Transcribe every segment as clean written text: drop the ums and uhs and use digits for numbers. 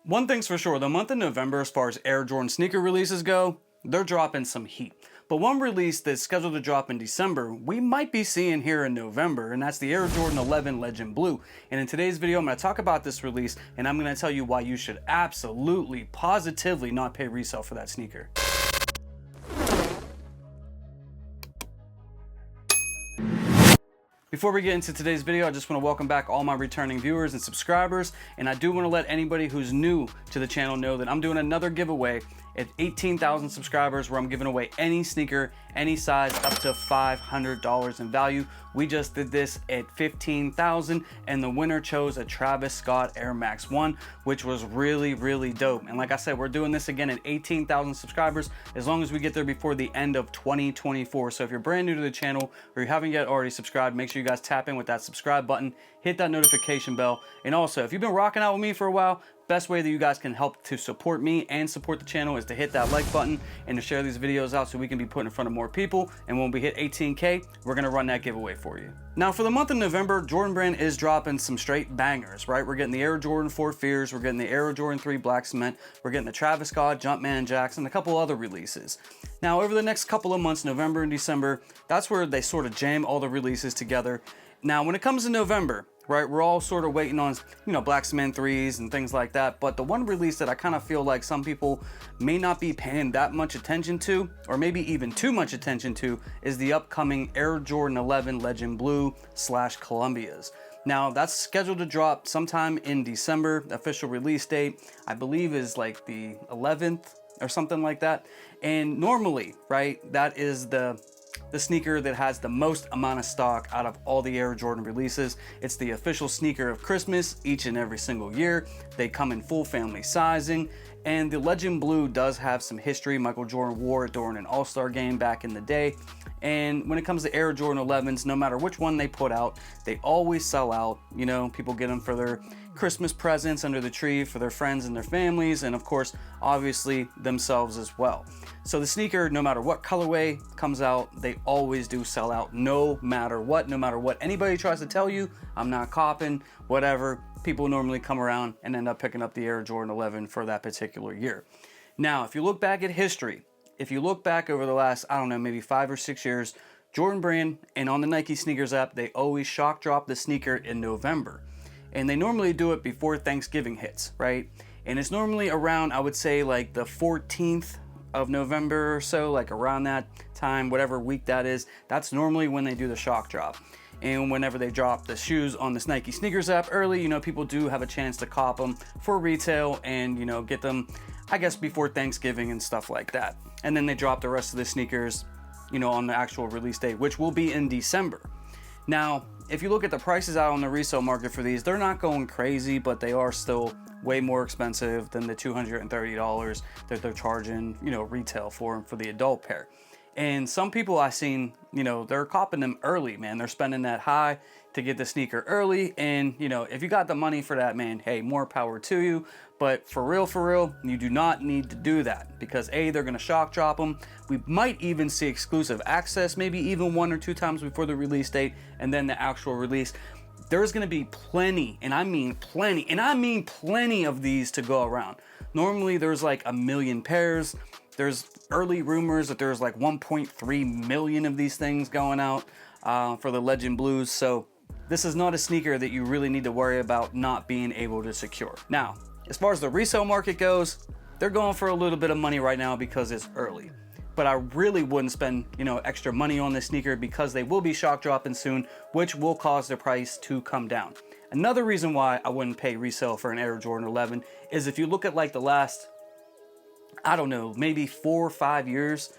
One thing's for sure, the month of November, as far as Air Jordan sneaker releases go, they're dropping some heat. But one release that's scheduled to drop in December, we might be seeing here in November, and that's the Air Jordan 11 Legend Blue. And in today's video, I'm going to talk about this release, and I'm going to tell you why you should absolutely, positively not pay resale for that sneaker. Before we get into today's video, I just want to welcome back all my returning viewers and subscribers, and I do want to let anybody who's new to the channel know that I'm doing another giveaway at 18,000 subscribers where I'm giving away any sneaker, any size, up to $500 in value. We just did this at 15,000 and the winner chose a Travis Scott Air Max 1, which was really dope. And like I said, we're doing this again at 18,000 subscribers as long as we get there before the end of 2024. So if you're brand new to the channel or you haven't yet already subscribed, make sure you guys tap in with that subscribe button, hit that notification bell. And also, if you've been rocking out with me for a while, best way that you guys can help to support me and support the channel is to hit that like button and to share these videos out so we can be put in front of more people. And when we hit 18K, we're gonna run that giveaway for you. Now for the month of November, Jordan Brand is dropping some straight bangers, right? We're getting the Air Jordan 4 Fears, we're getting the Air Jordan 3 Black Cement, we're getting the Travis Scott Jumpman Jacks, and a couple other releases. Now over the next couple of months, November and December, that's where they sort of jam all the releases together. Now when it comes to November, right, we're all sort of waiting on, Black Cement 3s and things like that. But the one release that I kind of feel like some people may not be paying that much attention to, or maybe even too much attention to, is the upcoming Air Jordan 11 Legend Blue / Columbia's. Now that's scheduled to drop sometime in December. The official release date, I believe, is like the 11th or something like that. And normally, right, that is the sneaker that has the most amount of stock out of all the Air Jordan releases. It's the official sneaker of Christmas each and every single year. They come in full family sizing, and the Legend Blue does have some history. Michael Jordan wore it during an All-Star game back in the day. And when it comes to Air Jordan 11s, no matter which one they put out, they always sell out. People get them for their Christmas presents under the tree, for their friends and their families, and of course, obviously themselves as well. So the sneaker, no matter what colorway comes out, they always do sell out, no matter what anybody tries to tell you. I'm not copping, whatever. People normally come around and end up picking up the Air Jordan 11 for that particular year. Now, if you look back at history, if you look back over the last, I don't know, maybe 5 or 6 years, Jordan Brand and on the Nike Sneakers app, they always shock drop the sneaker in November. And they normally do it before Thanksgiving hits, right? And it's normally around, I would say, like the 14th of November or so, like around that time, whatever week that is. That's normally when they do the shock drop. And whenever they drop the shoes on this Nike Sneakers app early, people do have a chance to cop them for retail and, get them, I guess, before Thanksgiving and stuff like that. And then they drop the rest of the sneakers, on the actual release date, which will be in December. Now, if you look at the prices out on the resale market for these, they're not going crazy, but they are still way more expensive than the $230 that they're charging, retail for them for the adult pair. And some people I've seen, they're copping them early, man. They're spending that high to get the sneaker early. And, if you got the money for that, man, hey, more power to you. But for real, you do not need to do that because A, they're going to shock drop them. We might even see exclusive access, maybe even 1 or 2 times before the release date and then the actual release. There's going to be plenty, and I mean plenty of these to go around. Normally there's like 1 million pairs. There's early rumors that there's like 1.3 million of these things going out for the Legend Blues. So this is not a sneaker that you really need to worry about not being able to secure. Now, as far as the resale market goes, they're going for a little bit of money right now because it's early. But I really wouldn't spend, extra money on this sneaker because they will be shock dropping soon, which will cause the price to come down. Another reason why I wouldn't pay resale for an Air Jordan 11 is if you look at like the last, I don't know, maybe 4 or 5 years,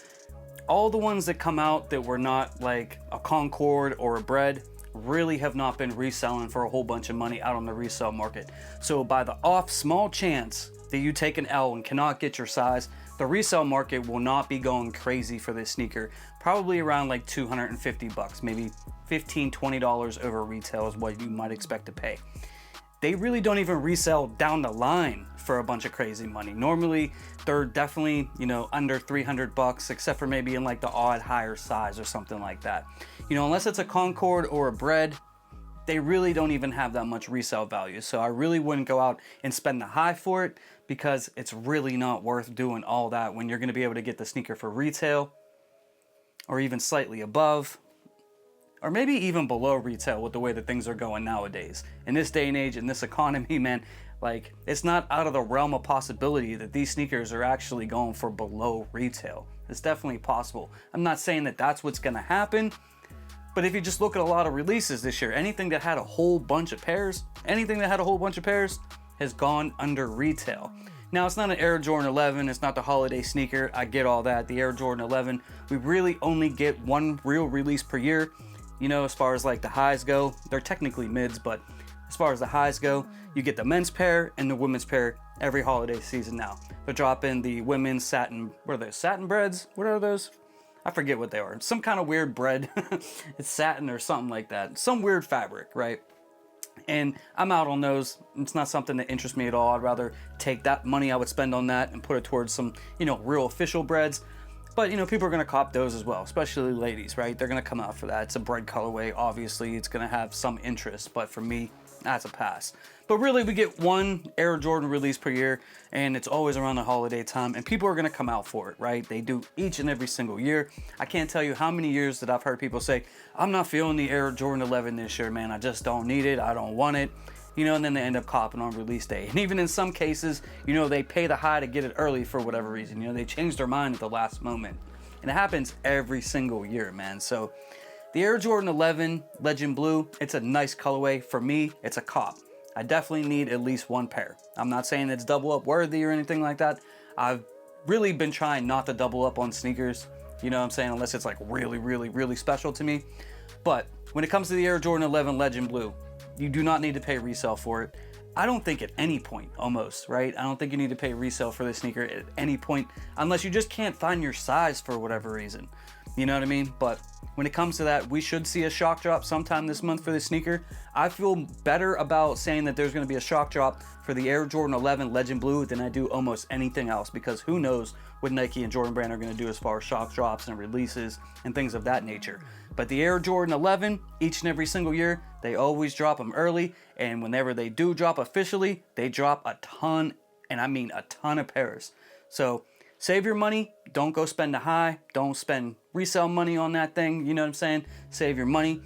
all the ones that come out that were not like a Concord or a Bread really have not been reselling for a whole bunch of money out on the resale market. So by the off small chance that you take an L and cannot get your size, the resale market will not be going crazy for this sneaker. Probably around like 250 bucks, maybe $15, $20 over retail is what you might expect to pay. They really don't even resell down the line for a bunch of crazy money. Normally they're definitely, under 300 bucks, except for maybe in like the odd higher size or something like that. Unless it's a Concord or a Bread, they really don't even have that much resale value. So I really wouldn't go out and spend the high for it, because it's really not worth doing all that when you're going to be able to get the sneaker for retail or even slightly above, or maybe even below retail with the way that things are going nowadays. In this day and age, in this economy, man, like, it's not out of the realm of possibility that these sneakers are actually going for below retail. It's definitely possible. I'm not saying that that's what's going to happen, but if you just look at a lot of releases this year, anything that had a whole bunch of pairs has gone under retail. Now, it's not an Air Jordan 11, it's not the holiday sneaker, I get all that. The Air Jordan 11, we really only get one real release per year. You know, as far as like the highs go, they're technically mids, but as far as the highs go, you get the men's pair and the women's pair every holiday season now. They're dropping the women's satin, what are those, satin breads? What are those? I forget what they are. Some kind of weird bread. It's satin or something like that. Some weird fabric, right? And I'm out on those. It's not something that interests me at all. I'd rather take that money I would spend on that and put it towards some, you know, real official breads. But, you know, people are going to cop those as well, especially ladies, right? They're going to come out for that. It's a bread colorway. Obviously, it's going to have some interest. But for me, that's a pass. But really, we get one Air Jordan release per year, and it's always around the holiday time, and people are going to come out for it, right? They do each and every single year. I can't tell you how many years that I've heard people say, I'm not feeling the Air Jordan 11 this year, man. I just don't need it. I don't want it. You know, and then they end up copping on release day. And even in some cases, you know, they pay the high to get it early for whatever reason. You know, they change their mind at the last moment. And it happens every single year, man. So the Air Jordan 11 Legend Blue, it's a nice colorway. For me, it's a cop. I definitely need at least one pair. I'm not saying it's double up worthy or anything like that. I've really been trying not to double up on sneakers, you know what I'm saying, unless it's like really, really, really special to me. But when it comes to the Air Jordan 11 Legend Blue, you do not need to pay resale for it. I don't think at any point, almost, right? I don't think you need to pay resale for the sneaker at any point, unless you just can't find your size for whatever reason. You know what I mean? But when it comes to that, we should see a shock drop sometime this month for this sneaker. I feel better about saying that there's going to be a shock drop for the Air Jordan 11 Legend Blue than I do almost anything else, because who knows what Nike and Jordan Brand are going to do as far as shock drops and releases and things of that nature. But the Air Jordan 11, each and every single year, they always drop them early, and whenever they do drop officially, they drop a ton, and I mean a ton of pairs. So save your money. Don't go spend a high. Don't spend resale money on that thing. You know what I'm saying? Save your money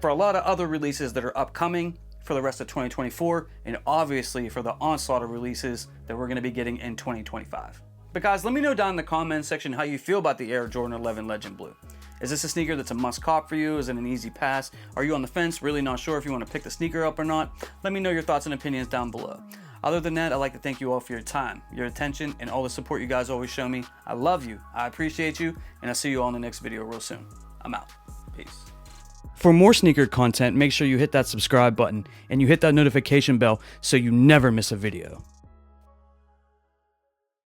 for a lot of other releases that are upcoming for the rest of 2024, and obviously for the onslaught of releases that we're going to be getting in 2025. But guys, let me know down in the comments section how you feel about the Air Jordan 11 Legend Blue. Is this a sneaker that's a must cop for you? Is it an easy pass? Are you on the fence, really not sure if you want to pick the sneaker up or not? Let me know your thoughts and opinions down below. Other than that, I'd like to thank you all for your time, your attention, and all the support you guys always show me. I love you, I appreciate you, and I'll see you all in the next video real soon. I'm out. Peace. For more sneaker content, make sure you hit that subscribe button and you hit that notification bell so you never miss a video.